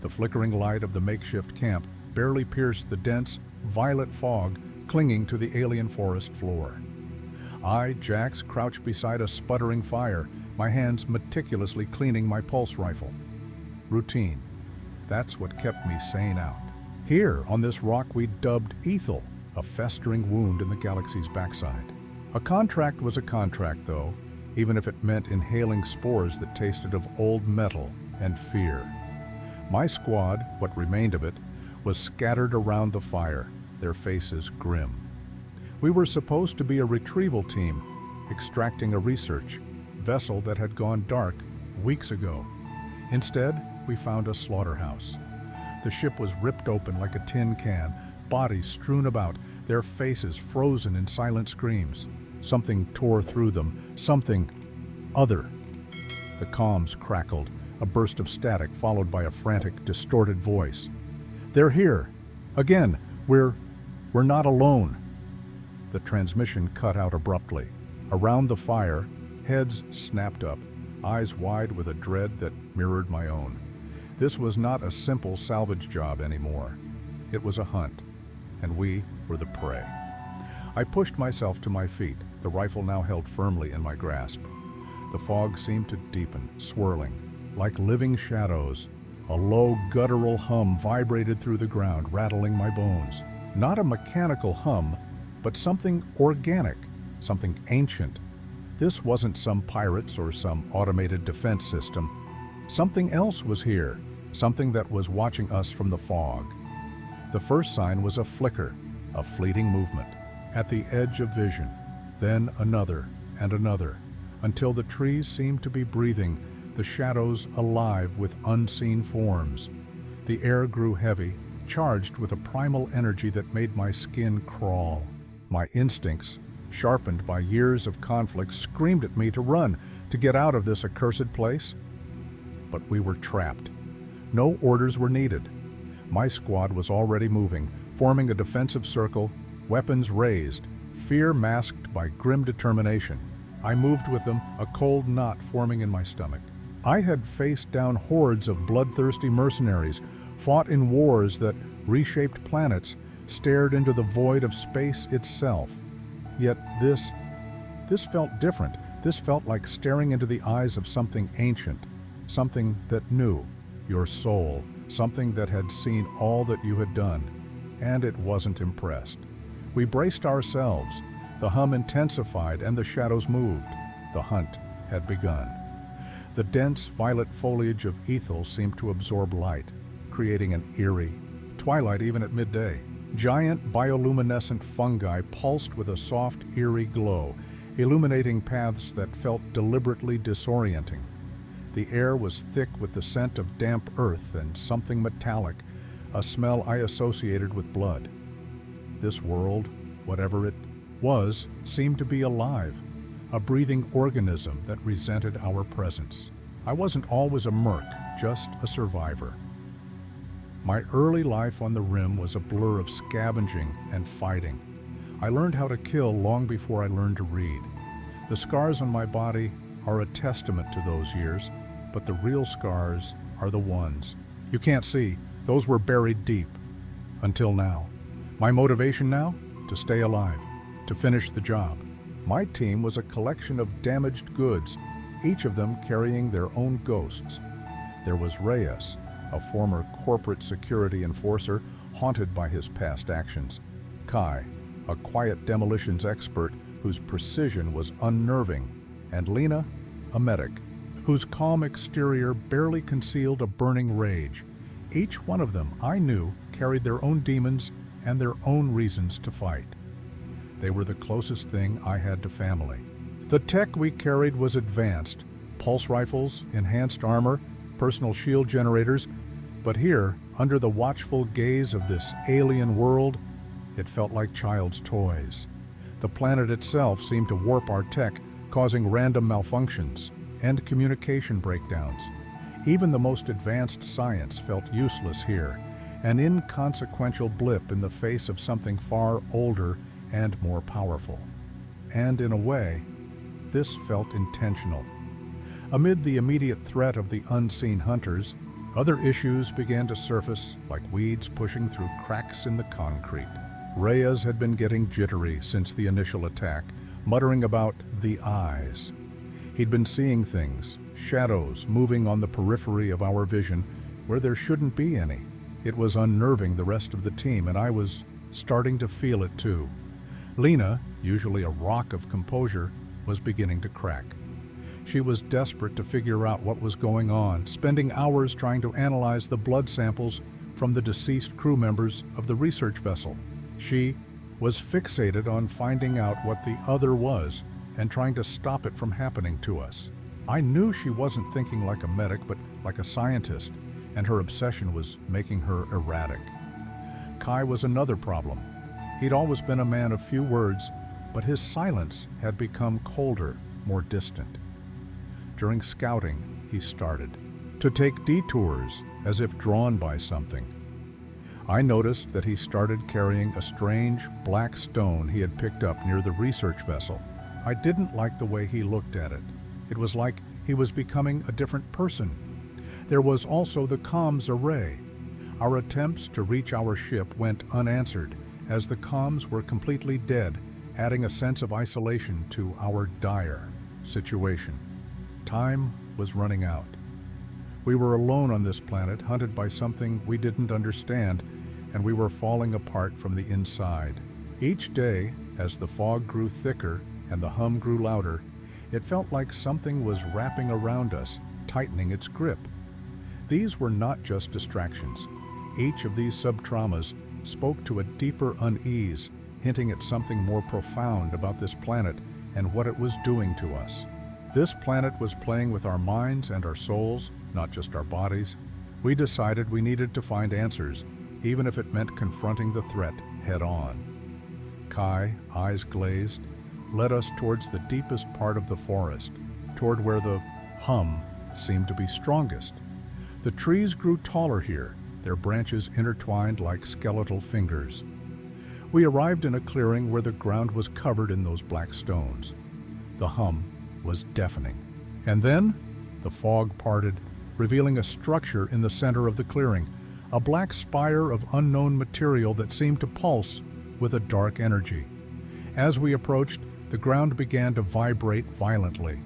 The flickering light of the makeshift camp barely pierced the dense, violet fog clinging to the alien forest floor. I, Jax, crouched beside a sputtering fire, my hands meticulously cleaning my pulse rifle. Routine. That's what kept me sane out. Here, on this rock we dubbed Ethel, a festering wound in the galaxy's backside. A contract was a contract, though, even if it meant inhaling spores that tasted of old metal and fear. My squad, what remained of it, was scattered around the fire, their faces grim. We were supposed to be a retrieval team, extracting a research vessel that had gone dark weeks ago. Instead, we found a slaughterhouse. The ship was ripped open like a tin can, bodies strewn about, their faces frozen in silent screams. Something tore through them, something other. The comms crackled, a burst of static followed by a frantic, distorted voice. "They're here! Again! We're not alone!" The transmission cut out abruptly. Around the fire, heads snapped up, eyes wide with a dread that mirrored my own. This was not a simple salvage job anymore. It was a hunt, and we were the prey. I pushed myself to my feet, the rifle now held firmly in my grasp. The fog seemed to deepen, swirling, like living shadows. A low, guttural hum vibrated through the ground, rattling my bones. Not a mechanical hum, but something organic, something ancient. This wasn't some pirates or some automated defense system. Something else was here, something that was watching us from the fog. The first sign was a flicker, a fleeting movement, at the edge of vision, then another and another, until the trees seemed to be breathing, the shadows alive with unseen forms. The air grew heavy, charged with a primal energy that made my skin crawl. My instincts, sharpened by years of conflict, screamed at me to run, to get out of this accursed place. But we were trapped. No orders were needed. My squad was already moving, forming a defensive circle, weapons raised, fear masked by grim determination. I moved with them, a cold knot forming in my stomach. I had faced down hordes of bloodthirsty mercenaries, fought in wars that reshaped planets, stared into the void of space itself. Yet this felt different. This felt like staring into the eyes of something ancient, something that knew your soul, something that had seen all that you had done, and it wasn't impressed. We braced ourselves. The hum intensified and the shadows moved. The hunt had begun. The dense violet foliage of Ethel seemed to absorb light, creating an eerie twilight even at midday. Giant bioluminescent fungi pulsed with a soft, eerie glow, illuminating paths that felt deliberately disorienting. The air was thick with the scent of damp earth and something metallic, a smell I associated with blood. This world, whatever it was, seemed to be alive, a breathing organism that resented our presence. I wasn't always a merc, just a survivor. My early life on the Rim was a blur of scavenging and fighting. I learned how to kill long before I learned to read. The scars on my body are a testament to those years, but the real scars are the ones you can't see. Those were buried deep. Until now. My motivation now? To stay alive, to finish the job. My team was a collection of damaged goods, each of them carrying their own ghosts. There was Reyes, a former corporate security enforcer haunted by his past actions. Kai, a quiet demolitions expert whose precision was unnerving. And Lena, a medic, whose calm exterior barely concealed a burning rage. Each one of them, I knew, carried their own demons and their own reasons to fight. They were the closest thing I had to family. The tech we carried was advanced. Pulse rifles, enhanced armor, personal shield generators. But here, under the watchful gaze of this alien world, it felt like child's toys. The planet itself seemed to warp our tech, causing random malfunctions and communication breakdowns. Even the most advanced science felt useless here, an inconsequential blip in the face of something far older and more powerful. And in a way, this felt intentional. Amid the immediate threat of the unseen hunters, Other issues began to surface like weeds pushing through cracks in the concrete. Reyes had been getting jittery since the initial attack, muttering about the eyes. He'd been seeing things, shadows moving on the periphery of our vision where there shouldn't be any. It was unnerving the rest of the team, and I was starting to feel it too. Lena, usually a rock of composure, was beginning to crack. She was desperate to figure out what was going on, spending hours trying to analyze the blood samples from the deceased crew members of the research vessel. She was fixated on finding out what the other was and trying to stop it from happening to us. I knew she wasn't thinking like a medic, but like a scientist, and her obsession was making her erratic. Kai was another problem. He'd always been a man of few words, but his silence had become colder, more distant. During scouting, he started to take detours as if drawn by something. I noticed that he started carrying a strange black stone he had picked up near the research vessel. I didn't like the way he looked at it. It was like he was becoming a different person. There was also the comms array. Our attempts to reach our ship went unanswered, as the comms were completely dead, adding a sense of isolation to our dire situation. Time was running out. We were alone on this planet, hunted by something we didn't understand, and we were falling apart from the inside. Each day, as the fog grew thicker and the hum grew louder, it felt like something was wrapping around us, tightening its grip. These were not just distractions. Each of these sub-traumas spoke to a deeper unease, hinting at something more profound about this planet and what it was doing to us. This planet was playing with our minds and our souls, not just our bodies. We decided we needed to find answers, even if it meant confronting the threat head-on. Kai, eyes glazed, led us towards the deepest part of the forest, toward where the hum seemed to be strongest. The trees grew taller here, their branches intertwined like skeletal fingers. We arrived in a clearing where the ground was covered in those black stones. The hum was deafening. And then the fog parted, revealing a structure in the center of the clearing, a black spire of unknown material that seemed to pulse with a dark energy. As we approached, the ground began to vibrate violently.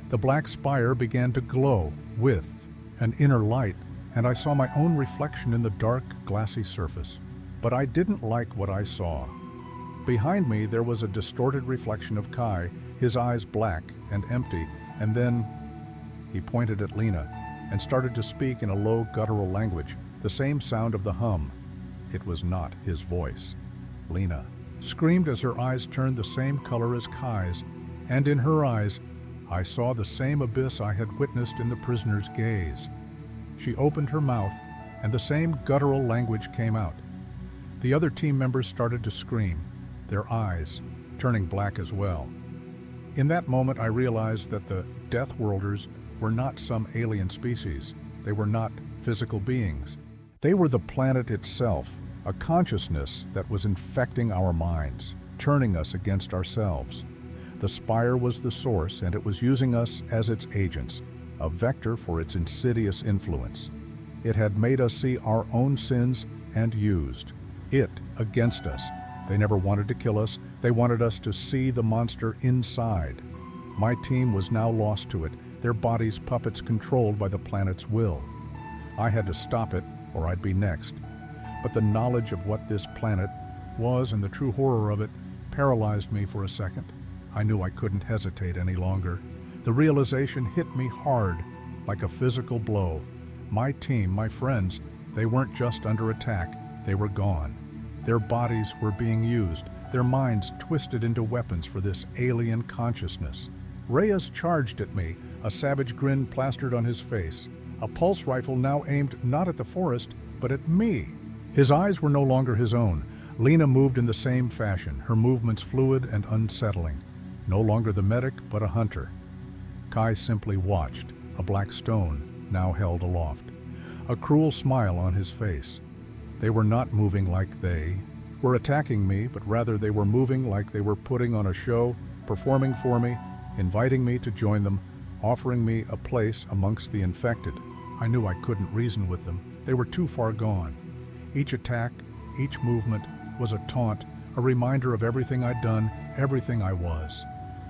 The black spire began to glow with an inner light, and I saw my own reflection in the dark, glassy surface. But I didn't like what I saw. Behind me, there was a distorted reflection of Kai, his eyes black and empty, and then he pointed at Lena and started to speak in a low, guttural language, the same sound of the hum. It was not his voice. Lena screamed as her eyes turned the same color as Kai's, and in her eyes, I saw the same abyss I had witnessed in the prisoner's gaze. She opened her mouth, and the same guttural language came out. The other team members started to scream, their eyes turning black as well. In that moment, I realized that the Death Worlders were not some alien species. They were not physical beings. They were the planet itself, a consciousness that was infecting our minds, turning us against ourselves. The spire was the source, and it was using us as its agents, a vector for its insidious influence. It had made us see our own sins and used it against us. They never wanted to kill us. They wanted us to see the monster inside. My team was now lost to it, their bodies puppets controlled by the planet's will. I had to stop it, or I'd be next. But the knowledge of what this planet was and the true horror of it paralyzed me for a second. I knew I couldn't hesitate any longer. The realization hit me hard, like a physical blow. My team, my friends, they weren't just under attack, they were gone. Their bodies were being used, their minds twisted into weapons for this alien consciousness. Reyes charged at me, a savage grin plastered on his face, a pulse rifle now aimed not at the forest, but at me. His eyes were no longer his own. Lena moved in the same fashion, her movements fluid and unsettling. No longer the medic, but a hunter. Kai simply watched, a black stone now held aloft, a cruel smile on his face. They were not moving like they were attacking me, but rather they were moving like they were putting on a show, performing for me, inviting me to join them, offering me a place amongst the infected. I knew I couldn't reason with them. They were too far gone. Each attack, each movement was a taunt, a reminder of everything I'd done, everything I was.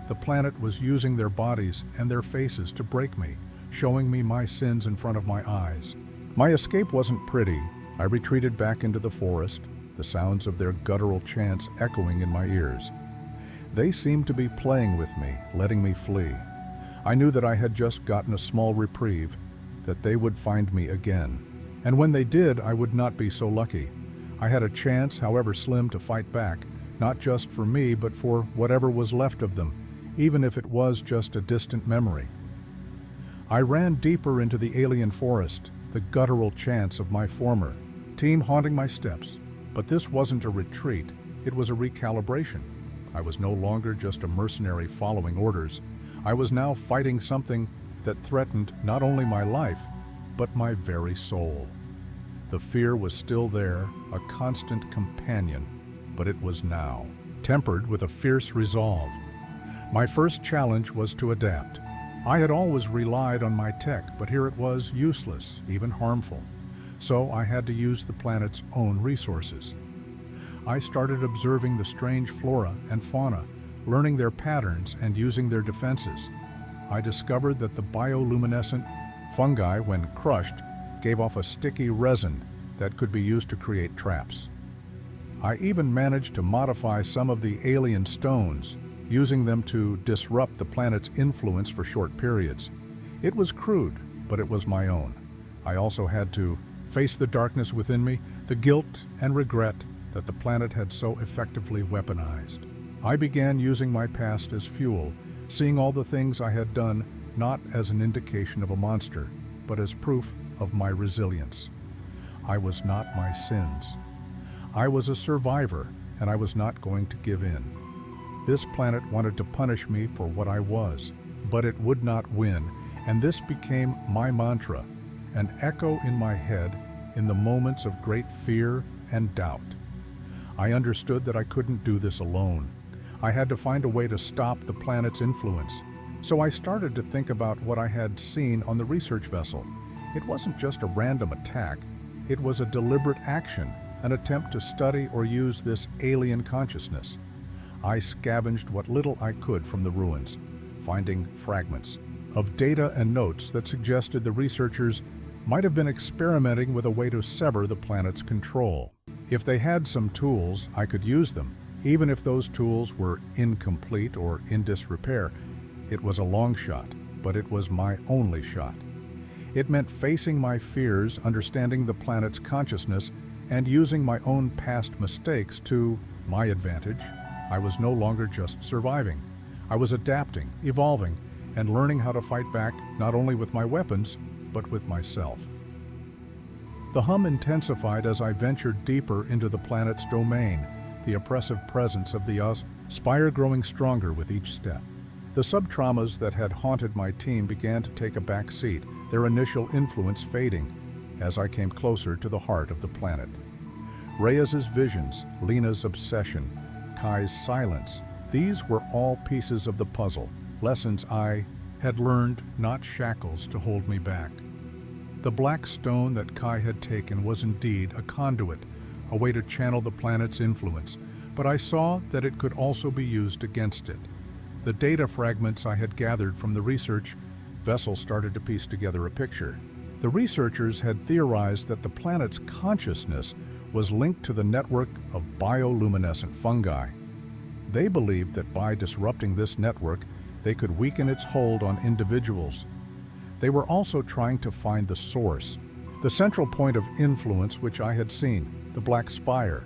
The planet was using their bodies and their faces to break me, showing me my sins in front of my eyes. My escape wasn't pretty. I retreated back into the forest, the sounds of their guttural chants echoing in my ears. They seemed to be playing with me, letting me flee. I knew that I had just gotten a small reprieve, that they would find me again. And when they did, I would not be so lucky. I had a chance, however slim, to fight back, not just for me, but for whatever was left of them, even if it was just a distant memory. I ran deeper into the alien forest, the guttural chants of my former team haunting my steps. But this wasn't a retreat, it was a recalibration. I was no longer just a mercenary following orders. I was now fighting something that threatened not only my life, but my very soul. The fear was still there, a constant companion, but it was now, tempered with a fierce resolve. My first challenge was to adapt. I had always relied on my tech, but here it was useless, even harmful. So I had to use the planet's own resources. I started observing the strange flora and fauna, learning their patterns and using their defenses. I discovered that the bioluminescent fungi, when crushed, gave off a sticky resin that could be used to create traps. I even managed to modify some of the alien stones, using them to disrupt the planet's influence for short periods. It was crude, but it was my own. I also had to face the darkness within me, the guilt and regret that the planet had so effectively weaponized. I began using my past as fuel, seeing all the things I had done not as an indication of a monster, but as proof of my resilience. I was not my sins. I was a survivor, and I was not going to give in. This planet wanted to punish me for what I was, but it would not win, and this became my mantra, an echo in my head in the moments of great fear and doubt. I understood that I couldn't do this alone. I had to find a way to stop the planet's influence. So I started to think about what I had seen on the research vessel. It wasn't just a random attack. It was a deliberate action, an attempt to study or use this alien consciousness. I scavenged what little I could from the ruins, finding fragments of data and notes that suggested the researchers might have been experimenting with a way to sever the planet's control. If they had some tools, I could use them, even if those tools were incomplete or in disrepair. It was a long shot, but it was my only shot. It meant facing my fears, understanding the planet's consciousness, and using my own past mistakes to my advantage. I was no longer just surviving. I was adapting, evolving, and learning how to fight back not only with my weapons, but with myself. The hum intensified as I ventured deeper into the planet's domain, the oppressive presence of the spire growing stronger with each step. The sub-traumas that had haunted my team began to take a back seat, their initial influence fading as I came closer to the heart of the planet. Reyes's visions, Lena's obsession, Kai's silence, these were all pieces of the puzzle, lessons I had learned, not shackles to hold me back. The black stone that Kai had taken was indeed a conduit, a way to channel the planet's influence, but I saw that it could also be used against it. The data fragments I had gathered from the research vessel started to piece together a picture. The researchers had theorized that the planet's consciousness was linked to the network of bioluminescent fungi. They believed that by disrupting this network, they could weaken its hold on individuals. They were also trying to find the source, the central point of influence which I had seen, the black spire.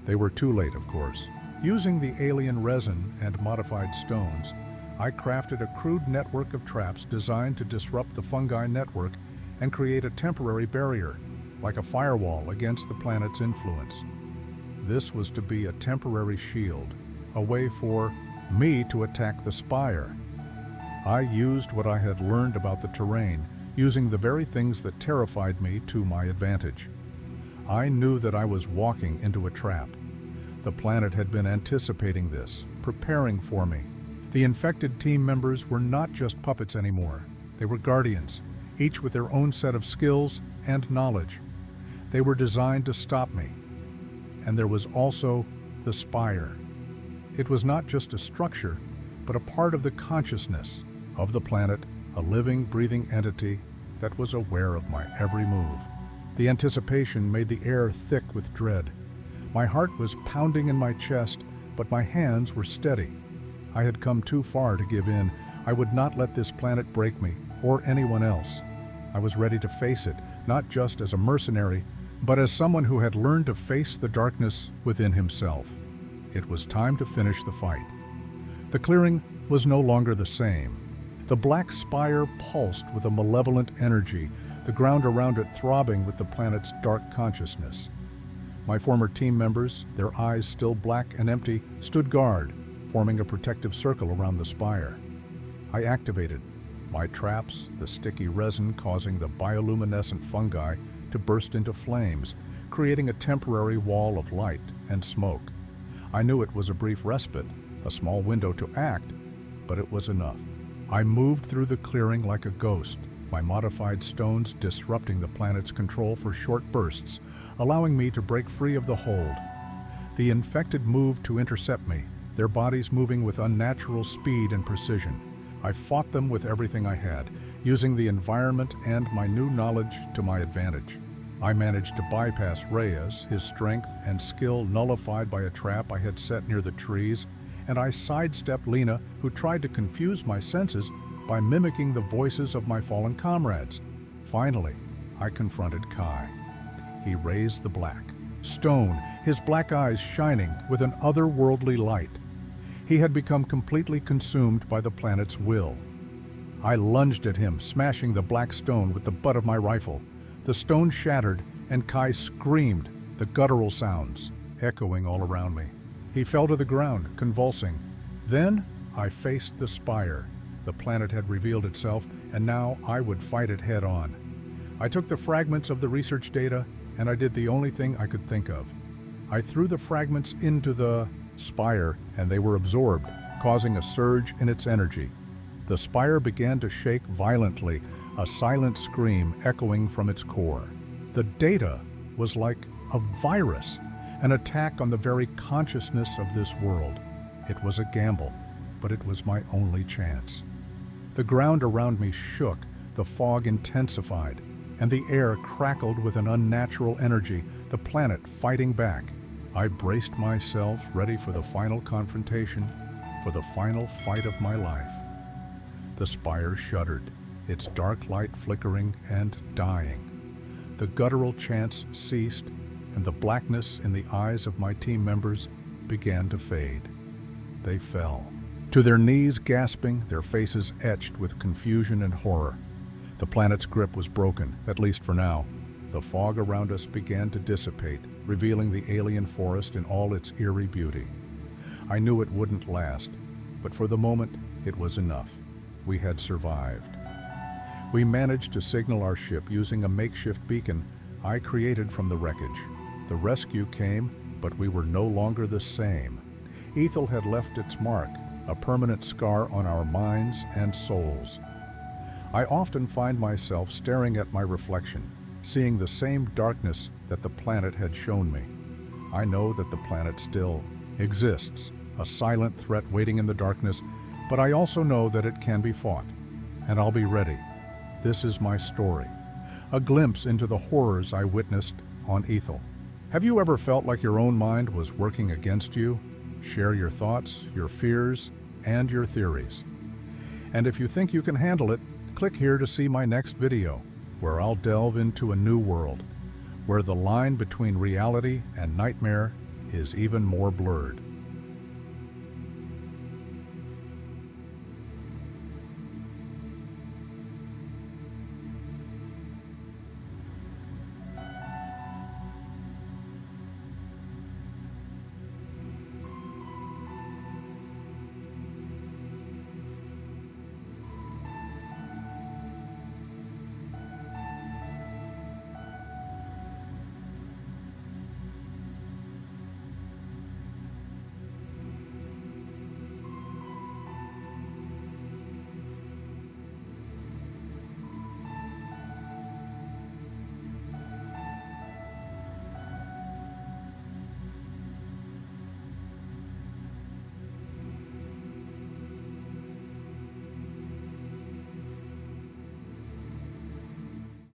They were too late, of course. Using the alien resin and modified stones, I crafted a crude network of traps designed to disrupt the fungi network and create a temporary barrier, like a firewall against the planet's influence. This was to be a temporary shield, a way for me to attack the spire. I used what I had learned about the terrain, using the very things that terrified me to my advantage. I knew that I was walking into a trap. The planet had been anticipating this, preparing for me. The infected team members were not just puppets anymore. They were guardians. each with their own set of skills and knowledge. They were designed to stop me. And there was also the spire. It was not just a structure, but a part of the consciousness of the planet, a living, breathing entity that was aware of my every move. The anticipation made the air thick with dread. My heart was pounding in my chest, but my hands were steady. I had come too far to give in. I would not let this planet break me, or anyone else. I was ready to face it, not just as a mercenary, but as someone who had learned to face the darkness within himself. It was time to finish the fight. The clearing was no longer the same. The black spire pulsed with a malevolent energy, the ground around it throbbing with the planet's dark consciousness. My former team members, their eyes still black and empty, stood guard, forming a protective circle around the spire. I activated my traps, the sticky resin causing the bioluminescent fungi to burst into flames, creating a temporary wall of light and smoke. I knew it was a brief respite, a small window to act, but it was enough. I moved through the clearing like a ghost, my modified stones disrupting the planet's control for short bursts, allowing me to break free of the hold. The infected moved to intercept me, their bodies moving with unnatural speed and precision. I fought them with everything I had, using the environment and my new knowledge to my advantage. I managed to bypass Reyes, his strength and skill nullified by a trap I had set near the trees, and I sidestepped Lena, who tried to confuse my senses by mimicking the voices of my fallen comrades. Finally, I confronted Kai. He raised the black stone, his black eyes shining with an otherworldly light. He had become completely consumed by the planet's will. I lunged at him, smashing the black stone with the butt of my rifle. The stone shattered, and Kai screamed, the guttural sounds echoing all around me. He fell to the ground, convulsing. Then I faced the spire. The planet had revealed itself, and now I would fight it head on. I took the fragments of the research data, and I did the only thing I could think of. I threw the fragments into the spire, and they were absorbed, causing a surge in its energy. The spire began to shake violently, a silent scream echoing from its core. The data was like a virus, an attack on the very consciousness of this world. It was a gamble, but it was my only chance. The ground around me shook, the fog intensified, and the air crackled with an unnatural energy, the planet fighting back. I braced myself, ready for the final confrontation, for the final fight of my life. The spire shuddered, its dark light flickering and dying. The guttural chants ceased, and the blackness in the eyes of my team members began to fade. They fell, to their knees gasping, their faces etched with confusion and horror. The planet's grip was broken, at least for now. The fog around us began to dissipate, revealing the alien forest in all its eerie beauty. I knew it wouldn't last, but for the moment, it was enough. We had survived. We managed to signal our ship using a makeshift beacon I created from the wreckage. The rescue came, but we were no longer the same. Ethel had left its mark, a permanent scar on our minds and souls. I often find myself staring at my reflection, seeing the same darkness that the planet had shown me. I know that the planet still exists, a silent threat waiting in the darkness, but I also know that it can be fought, and I'll be ready. This is my story, a glimpse into the horrors I witnessed on Ethel. Have you ever felt like your own mind was working against you? Share your thoughts, your fears, and your theories. And if you think you can handle it, click here to see my next video, where I'll delve into a new world, where the line between reality and nightmare is even more blurred.